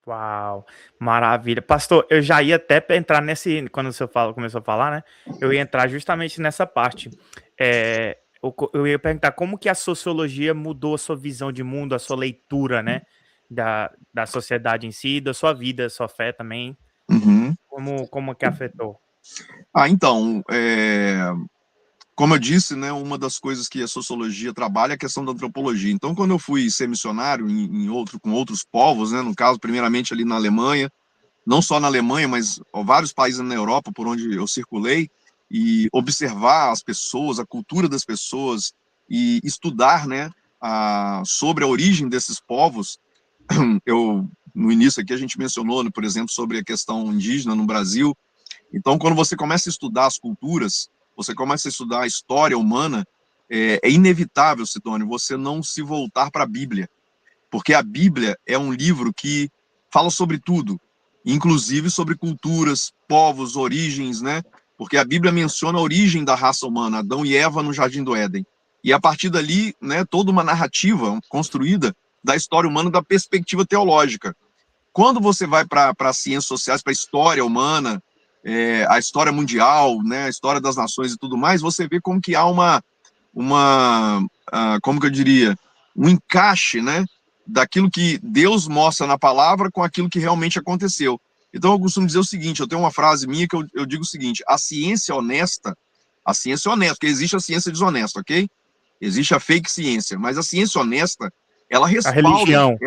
Uau, maravilha. Pastor, eu já ia até entrar nesse, quando o senhor começou a falar, né? Eu ia entrar justamente nessa parte. Eu ia perguntar como que a sociologia mudou a sua visão de mundo, a sua leitura, né? Da sociedade em si, da sua vida, sua fé também. Uhum. Como que afetou? Então, como eu disse, né, uma das coisas que a sociologia trabalha é a questão da antropologia. Então, quando eu fui ser missionário com outros povos, né, no caso, primeiramente ali na Alemanha, não só na Alemanha, mas vários países na Europa por onde eu circulei, e observar as pessoas, a cultura das pessoas, e estudar, né, sobre a origem desses povos. No início aqui a gente mencionou, né, por exemplo, sobre a questão indígena no Brasil. Então, quando você começa a estudar as culturas, você começa a estudar a história humana, é inevitável, Sidônio, você não se voltar para a Bíblia, porque a Bíblia é um livro que fala sobre tudo, inclusive sobre culturas, povos, origens, né? Porque a Bíblia menciona a origem da raça humana, Adão e Eva no Jardim do Éden. E a partir dali, né, toda uma narrativa construída da história humana da perspectiva teológica. Quando você vai para as ciências sociais, para a história humana, a história mundial, né, a história das nações e tudo mais, você vê como que há como que eu diria, um encaixe, né, daquilo que Deus mostra na palavra com aquilo que realmente aconteceu. Então eu costumo dizer o seguinte, eu tenho uma frase minha que eu digo o seguinte, a ciência é honesta, porque existe a ciência desonesta, ok? Existe a fake ciência, mas a ciência honesta, ela A respalda, religião.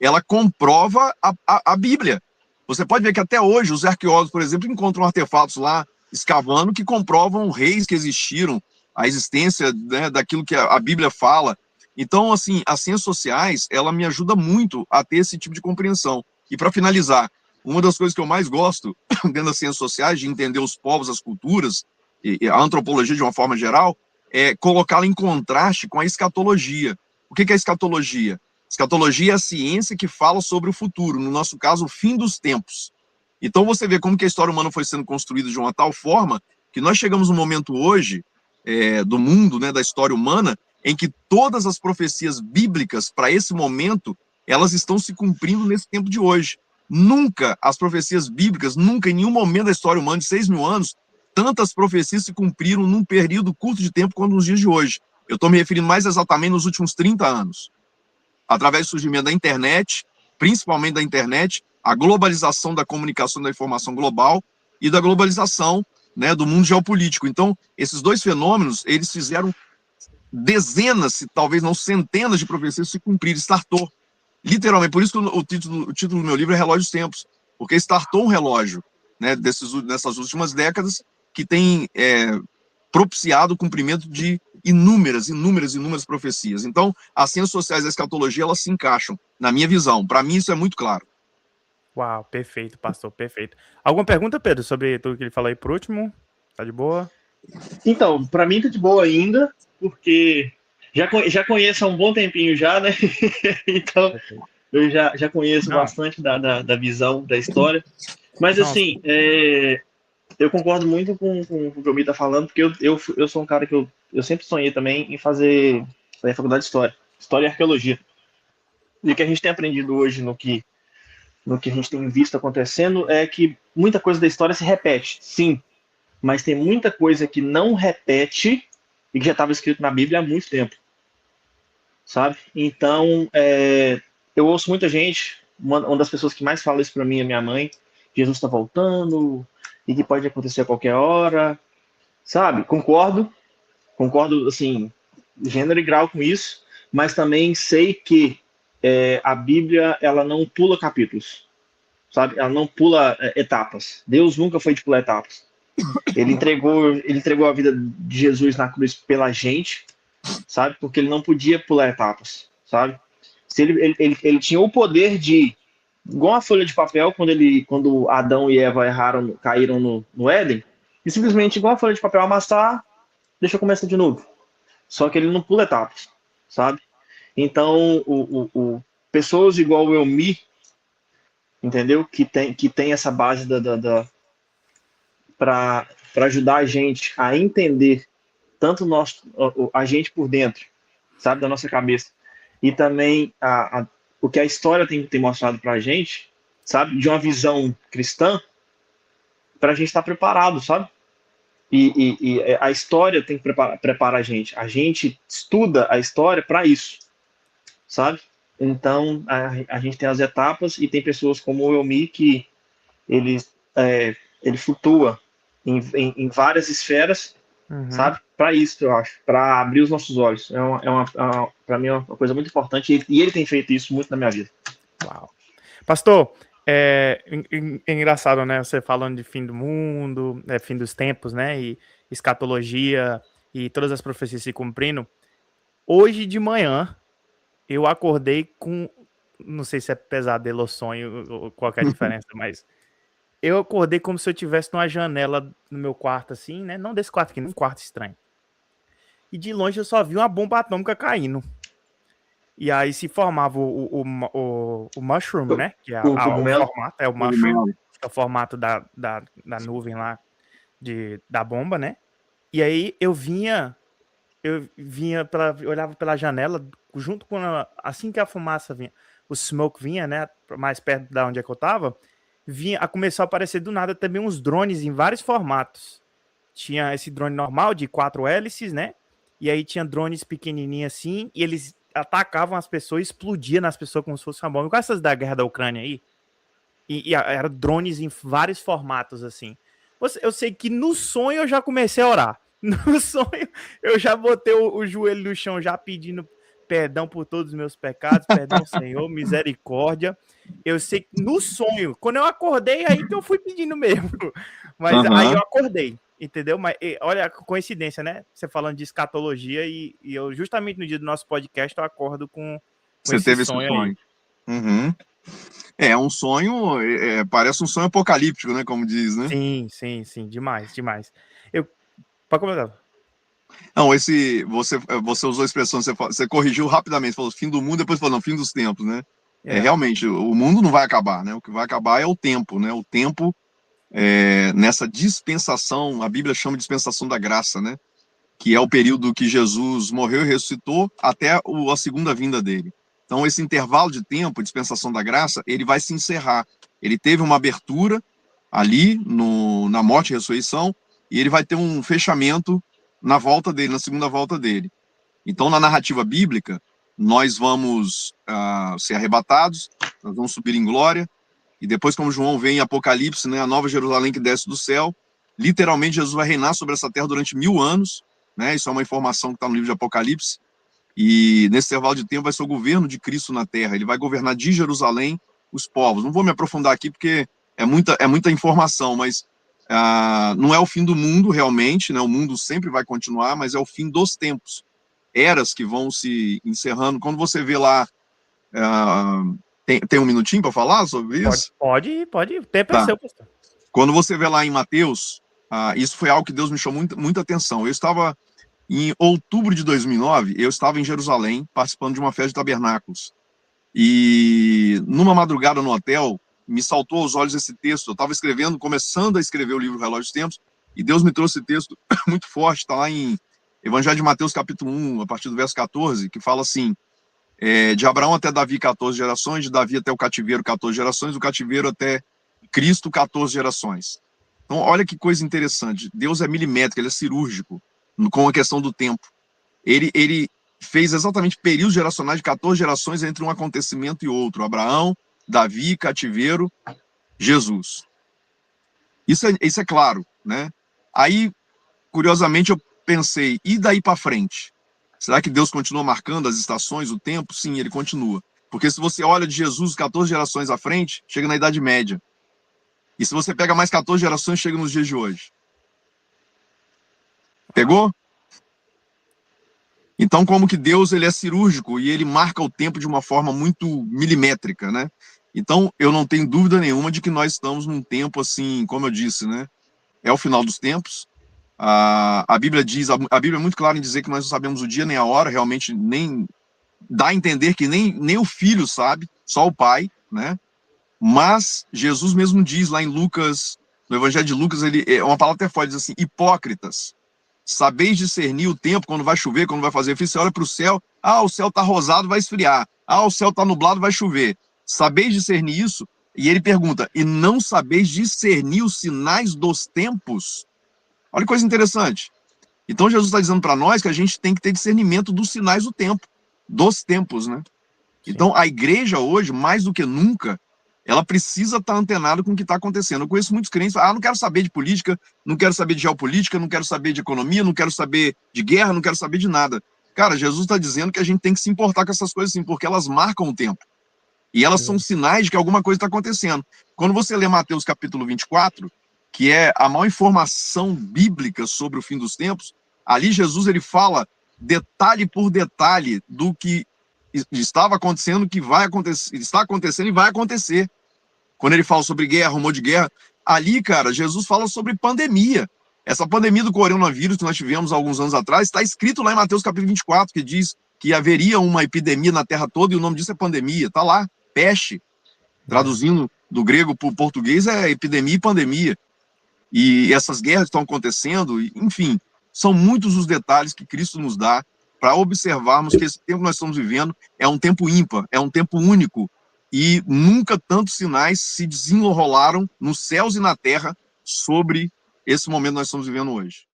ela comprova a Bíblia. Você pode ver que até hoje os arqueólogos, por exemplo, encontram artefatos lá escavando que comprovam reis que existiram, a existência, né, daquilo que a Bíblia fala. Então, assim, as ciências sociais, ela me ajuda muito a ter esse tipo de compreensão. E para finalizar, uma das coisas que eu mais gosto dentro das ciências sociais, de entender os povos, as culturas, e a antropologia de uma forma geral, é colocá-la em contraste com a escatologia. O que é a escatologia? Escatologia é a ciência que fala sobre o futuro, no nosso caso, o fim dos tempos. Então você vê como que a história humana foi sendo construída de uma tal forma que nós chegamos no momento hoje do mundo, né, da história humana, em que todas as profecias bíblicas para esse momento, elas estão se cumprindo nesse tempo de hoje. Nunca as profecias bíblicas, nunca em nenhum momento da história humana de 6.000 anos, tantas profecias se cumpriram num período curto de tempo quanto nos dias de hoje. Eu estou me referindo mais exatamente nos últimos 30 anos. Através do surgimento da internet, principalmente da internet, a globalização da comunicação da informação global e da globalização, né, do mundo geopolítico. Então, esses dois fenômenos, eles fizeram dezenas, se talvez não centenas de profecias se cumprir, startou. Literalmente, por isso que o título do meu livro é Relógio dos Tempos, porque startou um relógio, né, nessas últimas décadas que tem propiciado o cumprimento de inúmeras profecias. Então, as ciências sociais e a escatologia, elas se encaixam, na minha visão. Para mim, isso é muito claro. Uau, perfeito, pastor, perfeito. Alguma pergunta, Pedro, sobre tudo que ele falou aí por último? Tá de boa? Então, para mim tá de boa ainda, porque já conheço há um bom tempinho já, né? Então, Perfeito. eu já conheço Não, bastante da visão, da história. Mas, não, assim, eu concordo muito com o que o Mi tá falando, porque eu sou um cara que eu sempre sonhei também em fazer faculdade de História. História e Arqueologia. E o que a gente tem aprendido hoje no que a gente tem visto acontecendo é que muita coisa da história se repete, sim, mas tem muita coisa que não repete e que já estava escrito na Bíblia há muito tempo, sabe? Então, eu ouço muita gente, uma das pessoas que mais fala isso para mim é minha mãe, Jesus está voltando e que pode acontecer a qualquer hora, sabe? Concordo, assim, gênero e grau com isso, mas também sei que a Bíblia, ela não pula capítulos, sabe? Ela não pula etapas. Deus nunca foi de pular etapas. Ele entregou a vida de Jesus na cruz pela gente, sabe? Porque ele não podia pular etapas, sabe? Se ele tinha o poder de, igual a folha de papel, quando Adão e Eva caíram no Éden, e simplesmente, igual a folha de papel, amassar, deixa eu começar de novo. Só que ele não pula etapas, sabe? Então, pessoas igual o Elmi, entendeu? Que tem essa base para ajudar a gente a entender tanto a gente por dentro, sabe, da nossa cabeça, e também o que a história tem mostrado para a gente, sabe? De uma visão cristã, para a gente estar preparado, sabe? E a história tem que preparar a gente. A gente estuda a história para isso, sabe? Então, a gente tem as etapas e tem pessoas como o Elmi que ele, ele flutua em várias esferas, sabe? Para isso, eu acho, para abrir os nossos olhos. Para mim é uma coisa muito importante e ele tem feito isso muito na minha vida. Uau. Pastor, é engraçado, né? Você falando de fim do mundo, fim dos tempos, né? E escatologia e todas as profecias se cumprindo. Hoje de manhã, eu acordei com... Não sei se é pesadelo ou sonho, ou qualquer diferença, mas... Eu acordei como se eu estivesse numa janela no meu quarto, assim, né? Não desse quarto aqui, num quarto estranho. E de longe eu só vi uma bomba atômica caindo. E aí se formava o mushroom, né? Que é o formato, é o mushroom, é o formato da nuvem lá, da bomba, né? E aí eu olhava pela janela, junto com assim que a fumaça vinha, o smoke vinha, né? Mais perto da onde é que eu tava, começou a aparecer do nada também uns drones em vários formatos. Tinha esse drone normal de 4 hélices, né? E aí tinha drones pequenininhos assim, e eles atacavam as pessoas, explodiam nas pessoas como se fosse uma bomba. Com essas da guerra da Ucrânia aí, e eram drones em vários formatos, assim. Eu sei que no sonho eu já comecei a orar. No sonho eu já botei o joelho no chão, já pedindo perdão por todos os meus pecados, perdão, Senhor, misericórdia. Eu sei que no sonho, quando eu acordei, aí que eu fui pedindo mesmo. Mas aí eu acordei, entendeu? Mas olha a coincidência, né? Você falando de escatologia e eu, justamente no dia do nosso podcast, eu acordo com Você teve esse sonho. Uhum. É um sonho, parece um sonho apocalíptico, né? Como diz, né? Sim, demais. Pode comentar. Não, você usou a expressão, você corrigiu rapidamente, falou fim do mundo, depois falou, não, fim dos tempos, né? Realmente, o mundo não vai acabar, né? O que vai acabar é o tempo, né? O tempo, nessa dispensação, a Bíblia chama de dispensação da graça, né? Que é o período que Jesus morreu e ressuscitou até a segunda vinda dele. Então, esse intervalo de tempo, dispensação da graça, ele vai se encerrar. Ele teve uma abertura ali, na morte e ressurreição, e ele vai ter um fechamento na volta dele, na segunda volta dele. Então, na narrativa bíblica, nós vamos ser arrebatados, nós vamos subir em glória, e depois, como João vê em Apocalipse, né, a nova Jerusalém que desce do céu, literalmente Jesus vai reinar sobre essa terra durante 1000 anos, né? Isso é uma informação que está no livro de Apocalipse, e nesse intervalo de tempo vai ser o governo de Cristo na terra, ele vai governar de Jerusalém os povos. Não vou me aprofundar aqui porque é muita informação, mas não é o fim do mundo realmente, né? O mundo sempre vai continuar, mas é o fim dos tempos, eras que vão se encerrando. Quando você vê lá, tem um minutinho para falar sobre isso? Pode, o tempo é seu, pastor. Quando você vê lá em Mateus, isso foi algo que Deus me chamou muita atenção. Eu estava, em outubro de 2009, eu estava em Jerusalém, participando de uma festa de tabernáculos. E numa madrugada no hotel, me saltou aos olhos esse texto. Eu estava começando a escrever o livro Relógio dos Tempos, e Deus me trouxe esse texto muito forte, está lá em Evangelho de Mateus, capítulo 1, a partir do verso 14, que fala assim, de Abraão até Davi, 14 gerações, de Davi até o cativeiro, 14 gerações, do cativeiro até Cristo, 14 gerações. Então, olha que coisa interessante. Deus é milimétrico, ele é cirúrgico com a questão do tempo. Ele fez exatamente períodos geracionais de 14 gerações entre um acontecimento e outro. Abraão, Davi, cativeiro, Jesus. Isso é claro, né? Aí, curiosamente, eu pensei, e daí para frente? Será que Deus continua marcando as estações, o tempo? Sim, ele continua. Porque se você olha de Jesus 14 gerações à frente, chega na Idade Média. E se você pega mais 14 gerações, chega nos dias de hoje. Pegou? Então, como que Deus ele é cirúrgico e ele marca o tempo de uma forma muito milimétrica, né? Então, eu não tenho dúvida nenhuma de que nós estamos num tempo assim, como eu disse, né? É o final dos tempos. A Bíblia é muito clara em dizer que nós não sabemos o dia nem a hora, realmente nem dá a entender que nem o filho sabe, só o pai, né? Mas Jesus mesmo diz lá em Lucas, no Evangelho de Lucas, uma palavra até forte, diz assim, hipócritas, sabeis discernir o tempo, quando vai chover, quando vai fazer frio, você olha para o céu, o céu está rosado, vai esfriar, o céu está nublado, vai chover. Sabeis discernir isso? E ele pergunta, e não sabeis discernir os sinais dos tempos? Olha que coisa interessante. Então Jesus está dizendo para nós que a gente tem que ter discernimento dos sinais do tempo, dos tempos, né? Então a igreja hoje, mais do que nunca, ela precisa estar antenada com o que está acontecendo. Eu conheço muitos crentes que falam, não quero saber de política, não quero saber de geopolítica, não quero saber de economia, não quero saber de guerra, não quero saber de nada. Cara, Jesus está dizendo que a gente tem que se importar com essas coisas sim, porque elas marcam o tempo. E elas são sinais de que alguma coisa está acontecendo. Quando você lê Mateus capítulo 24, que é a maior informação bíblica sobre o fim dos tempos, ali Jesus ele fala detalhe por detalhe do que estava acontecendo, que vai acontecer, está acontecendo e vai acontecer. Quando ele fala sobre guerra, rumor de guerra, ali, cara, Jesus fala sobre pandemia. Essa pandemia do coronavírus que nós tivemos alguns anos atrás, está escrito lá em Mateus capítulo 24, que diz que haveria uma epidemia na terra toda, e o nome disso é pandemia, está lá, peste. Traduzindo do grego para o português é epidemia e pandemia. E essas guerras estão acontecendo, enfim, são muitos os detalhes que Cristo nos dá para observarmos que esse tempo que nós estamos vivendo é um tempo ímpar, é um tempo único, e nunca tantos sinais se desenrolaram nos céus e na terra sobre esse momento que nós estamos vivendo hoje.